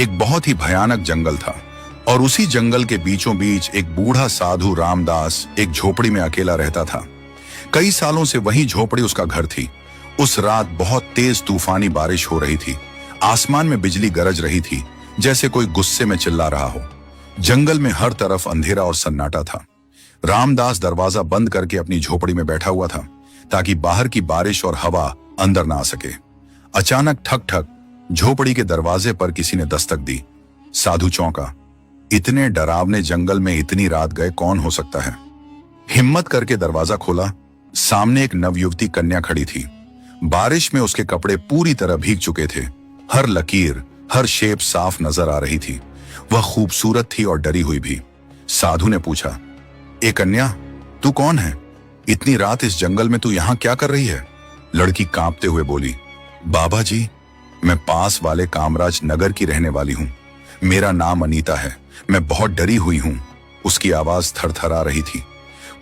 एक बहुत ही भयानक जंगल था और उसी जंगल के बीचों बीच एक बूढ़ा साधु रामदास एक झोपड़ी में अकेला रहता था। कई सालों से वही झोपड़ी उसका घर थी। उस रात बहुत तेज तूफानी बारिश हो रही थी। आसमान में बिजली गरज रही थी, जैसे कोई गुस्से में चिल्ला रहा हो। जंगल में हर तरफ अंधेरा और सन्नाटा था। रामदास दरवाजा बंद करके अपनी झोपड़ी में बैठा हुआ था, ताकि बाहर की बारिश और हवा अंदर ना आ सके। अचानक ठक ठक झोपड़ी के दरवाजे पर किसी ने दस्तक दी। साधु चौंका। इतने डरावने जंगल में इतनी रात गए कौन हो सकता है? हिम्मत करके दरवाजा खोला। सामने एक नवयुवती कन्या खड़ी थी। बारिश में उसके कपड़े पूरी तरह भीग चुके थे। हर लकीर, हर शेप साफ नजर आ रही थी। वह खूबसूरत थी और डरी हुई भी। साधु ने पूछा, ए कन्या, तू कौन है? इतनी रात इस जंगल में तू यहाँ क्या कर रही है? लड़की कांपते हुए बोली, बाबा जी, मैं पास वाले कामराज नगर की रहने वाली हूँ। मेरा नाम अनीता है। मैं बहुत डरी हुई हूँ। उसकी आवाज थरथरा रही थी।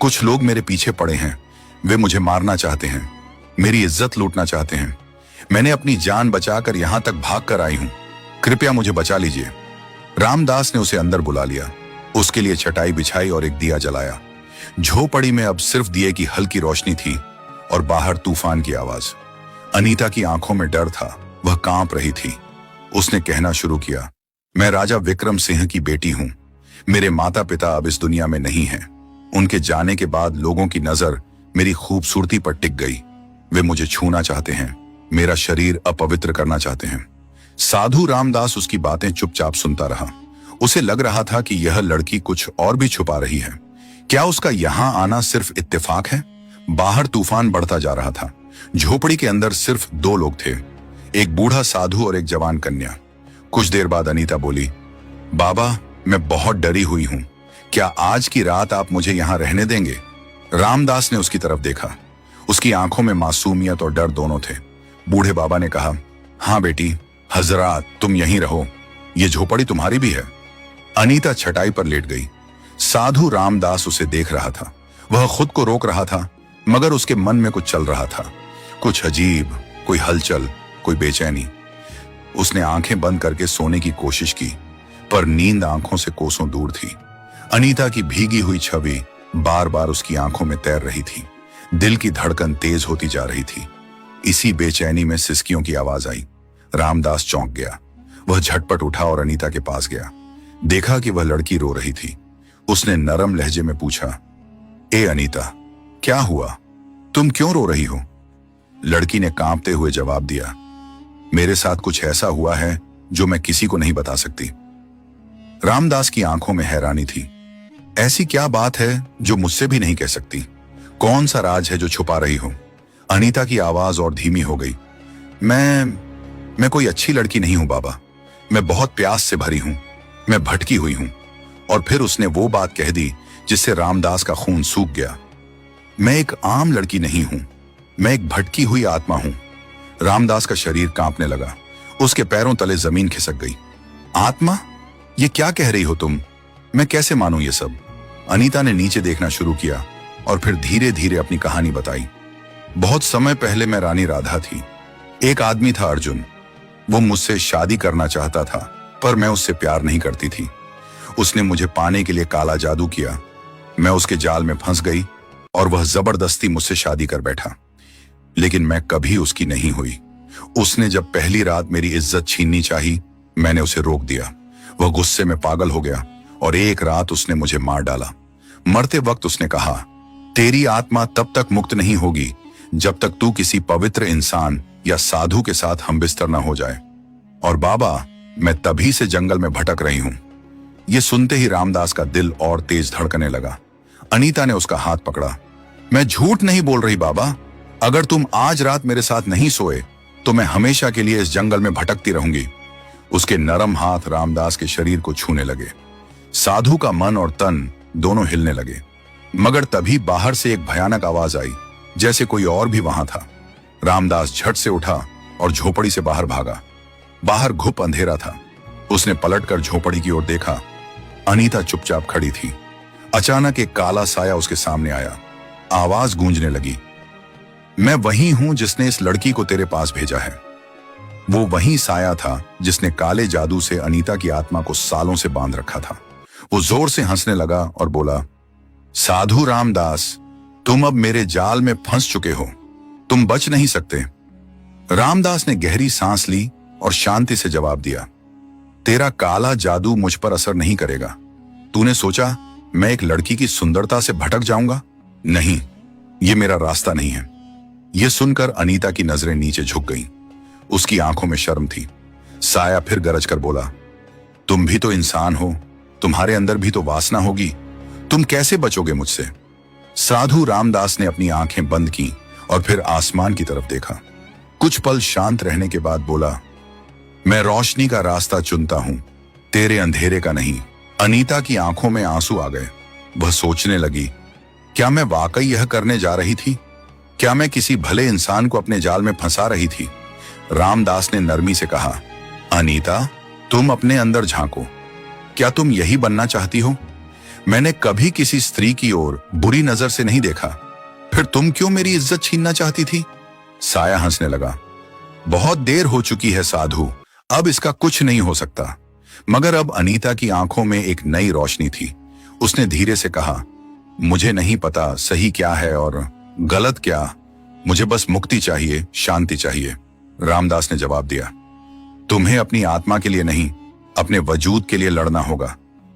कुछ लोग मेरे पीछे पड़े हैं। वे मुझे मारना चाहते हैं, मेरी इज्जत लूटना चाहते हैं। मैंने अपनी जान बचाकर यहाँ तक भाग कर आई हूँ। कृपया मुझे बचा लीजिए। रामदास ने उसे अंदर बुला लिया। उसके लिए चटाई बिछाई और एक दिया जलाया। झोपड़ी में अब सिर्फ दिए की हल्की रोशनी थी और बाहर तूफान की आवाज। अनीता की आंखों में डर था। वह कांप रही थी। उसने कहना शुरू किया, मैं राजा विक्रम सिंह की बेटी हूं। मेरे माता पिता अब इस दुनिया में नहीं हैं। उनके जाने के बाद लोगों की नजर मेरी खूबसूरती पर टिक गई। वे मुझे छूना चाहते हैं, मेरा शरीर अपवित्र करना चाहते हैं। साधु रामदास उसकी बातें चुपचाप सुनता रहा। उसे लग रहा था कि यह लड़की कुछ और भी छुपा रही है। क्या उसका यहां आना सिर्फ इत्तेफाक है? बाहर तूफान बढ़ता जा रहा था। झोपड़ी के अंदर सिर्फ दो लोग थे, एक बूढ़ा साधु और एक जवान कन्या। कुछ देर बाद अनीता बोली, बाबा, मैं बहुत डरी हुई हूं। क्या आज की रात आप मुझे यहां रहने देंगे? रामदास ने उसकी तरफ देखा। उसकी आंखों में मासूमियत और डर दोनों थे। बूढ़े बाबा ने कहा, हाँ बेटी, हजरात, तुम यहीं रहो। ये झोपड़ी तुम्हारी भी है। अनीता छटाई पर लेट गई। साधु रामदास उसे देख रहा था। वह खुद को रोक रहा था, मगर उसके मन में कुछ चल रहा था। कुछ अजीब, कोई हलचल, कोई बेचैनी। उसने आंखें बंद करके सोने की कोशिश की, पर नींद आंखों से कोसों दूर थी। अनीता की भीगी हुई छवि बार बार उसकी आंखों में तैर रही थी। दिल की धड़कन तेज होती जा रही थी। इसी बेचैनी में सिसकियों की आवाज आई। रामदास चौंक गया। वह झटपट उठा और अनीता के पास गया। देखा कि वह लड़की रो रही थी। उसने नरम लहजे में पूछा, ए अनीता, क्या हुआ? तुम क्यों रो रही हो? लड़की ने कांपते हुए जवाब दिया, मेरे साथ कुछ ऐसा हुआ है जो मैं किसी को नहीं बता सकती। रामदास की आंखों में हैरानी थी। ऐसी क्या बात है जो मुझसे भी नहीं कह सकती? कौन सा राज है जो छुपा रही हो? अनीता की आवाज और धीमी हो गई। मैं कोई अच्छी लड़की नहीं हूं बाबा। मैं बहुत प्यास से भरी हूं। मैं भटकी हुई हूं। और फिर उसने वो बात कह दी जिससे रामदास का खून सूख गया। मैं एक आम लड़की नहीं हूं। मैं एक भटकी हुई आत्मा हूं। रामदास का शरीर कांपने लगा। उसके पैरों तले जमीन खिसक गई। आत्मा? ये क्या कह रही हो तुम? मैं कैसे मानूं ये सब? अनीता ने नीचे देखना शुरू किया और फिर धीरे धीरे अपनी कहानी बताई। बहुत समय पहले मैं रानी राधा थी। एक आदमी था अर्जुन। वो मुझसे शादी करना चाहता था, पर मैं उससे प्यार नहीं करती थी। उसने मुझे पाने के लिए काला जादू किया। मैं उसके जाल में फंस गई और वह जबरदस्ती मुझसे शादी कर बैठा। लेकिन मैं कभी उसकी नहीं हुई। उसने जब पहली रात मेरी इज्जत छीननी चाही, मैंने उसे रोक दिया। वह गुस्से में पागल हो गया और एक रात उसने मुझे मार डाला। मरते वक्त उसने कहा, तेरी आत्मा तब तक मुक्त नहीं होगी जब तक तू किसी पवित्र इंसान या साधु के साथ हमबिस्तर न हो जाए। और बाबा, मैं तभी से जंगल में भटक रही हूं। यह सुनते ही रामदास का दिल और तेज धड़कने लगा। अनीता ने उसका हाथ पकड़ा। मैं झूठ नहीं बोल रही बाबा। अगर तुम आज रात मेरे साथ नहीं सोए तो मैं हमेशा के लिए इस जंगल में भटकती रहूंगी। उसके नरम हाथ रामदास के शरीर को छूने लगे। साधु का मन और तन दोनों हिलने लगे। मगर तभी बाहर से एक भयानक आवाज आई, जैसे कोई और भी वहां था। रामदास झट से उठा और झोपड़ी से बाहर भागा। बाहर घुप अंधेरा था। उसने पलटकर झोपड़ी की ओर देखा। अनीता चुपचाप खड़ी थी। अचानक एक काला साया उसके सामने आया। आवाज गूंजने लगी, मैं वही हूं जिसने इस लड़की को तेरे पास भेजा है। वो वही साया था जिसने काले जादू से अनीता की आत्मा को सालों से बांध रखा था। वो जोर से हंसने लगा और बोला, साधु रामदास, तुम अब मेरे जाल में फंस चुके हो, तुम बच नहीं सकते। रामदास ने गहरी सांस ली और शांति से जवाब दिया, तेरा काला जादू मुझ पर असर नहीं करेगा। तूने सोचा मैं एक लड़की की सुंदरता से भटक जाऊंगा? नहीं, ये मेरा रास्ता नहीं है। यह सुनकर अनीता की नजरें नीचे झुक गईं। उसकी आंखों में शर्म थी। साया फिर गरज कर बोला, तुम भी तो इंसान हो, तुम्हारे अंदर भी तो वासना होगी, तुम कैसे बचोगे मुझसे? साधु रामदास ने अपनी आंखें बंद की और फिर आसमान की तरफ देखा। कुछ पल शांत रहने के बाद बोला, मैं रोशनी का रास्ता चुनता हूं, तेरे अंधेरे का नहीं। अनीता की आंखों में आंसू आ गए। वह सोचने लगी, क्या मैं वाकई यह करने जा रही थी? क्या मैं किसी भले इंसान को अपने जाल में फंसा रही थी? रामदास ने नरमी से कहा, अनीता, तुम अपने अंदर झांको। क्या तुम यही बनना चाहती हो? मैंने कभी किसी स्त्री की ओर बुरी नजर से नहीं देखा, फिर तुम क्यों मेरी इज्जत छीनना चाहती थी? साया हंसने लगा, बहुत देर हो चुकी है साधु, अब इसका कुछ नहीं हो सकता। मगर अब अनीता की आंखों में एक नई रोशनी थी। उसने धीरे से कहा, मुझे नहीं पता सही क्या है और गलत क्या, मुझे बस मुक्ति चाहिए, शांति चाहिए। रामदास ने जवाब दिया, तुम्हें अपनी आत्मा के लिए नहीं, अपने वजूद के लिए लड़ना होगा।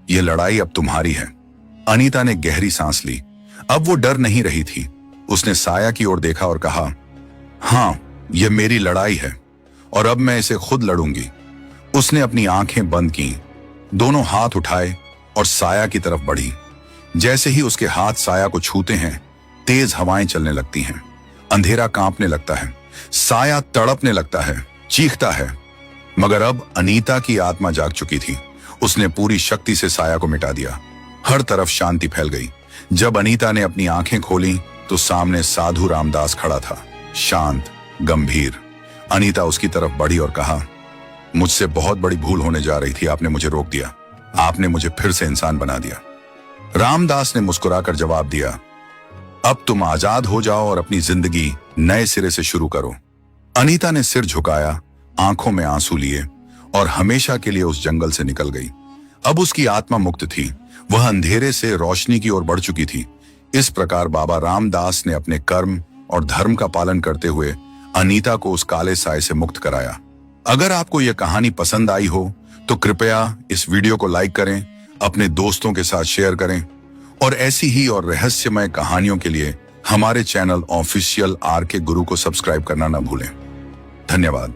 यह लड़ाई अब तुम्हारी है। अनीता ने गहरी सांस ली। अब वो डर नहीं रही थी। उसने साया की ओर देखा और कहा, हां, यह मेरी लड़ाई है और अब मैं इसे खुद लड़ूंगी। उसने अपनी आंखें बंद की, दोनों हाथ उठाए और साया की तरफ बढ़ी। जैसे ही उसके हाथ साया को छूते हैं, तेज हवाएं चलने लगती हैं। अंधेरा कांपने लगता है, साया तड़पने लगता है, चीखता है। मगर अब अनीता की आत्मा जाग चुकी थी। उसने पूरी शक्ति से साया को मिटा दिया। हर तरफ शांति फैल गई। जब अनीता ने अपनी आंखें खोली तो सामने साधु रामदास खड़ा था, शांत, गंभीर। अनीता उसकी तरफ बढ़ी और कहा, मुझसे बहुत बड़ी भूल होने जा रही थी, आपने मुझे रोक दिया, आपने मुझे फिर से इंसान बना दिया। रामदास ने मुस्कुराकर जवाब दिया, अब तुम आजाद हो जाओ और अपनी जिंदगी नए सिरे से शुरू करो। अनीता ने सिर झुकाया, आंखों में आंसू लिए और हमेशा के लिए उस जंगल से निकल गई। अब उसकी आत्मा मुक्त थी। वह अंधेरे से रोशनी की ओर बढ़ चुकी थी। इस प्रकार बाबा रामदास ने अपने कर्म और धर्म का पालन करते हुए अनीता को उस काले साए से मुक्त कराया। अगर आपको यह कहानी पसंद आई हो तो कृपया इस वीडियो को लाइक करें, अपने दोस्तों के साथ शेयर करें और ऐसी ही और रहस्यमय कहानियों के लिए हमारे चैनल ऑफिशियल आर के गुरु को सब्सक्राइब करना न भूलें। धन्यवाद।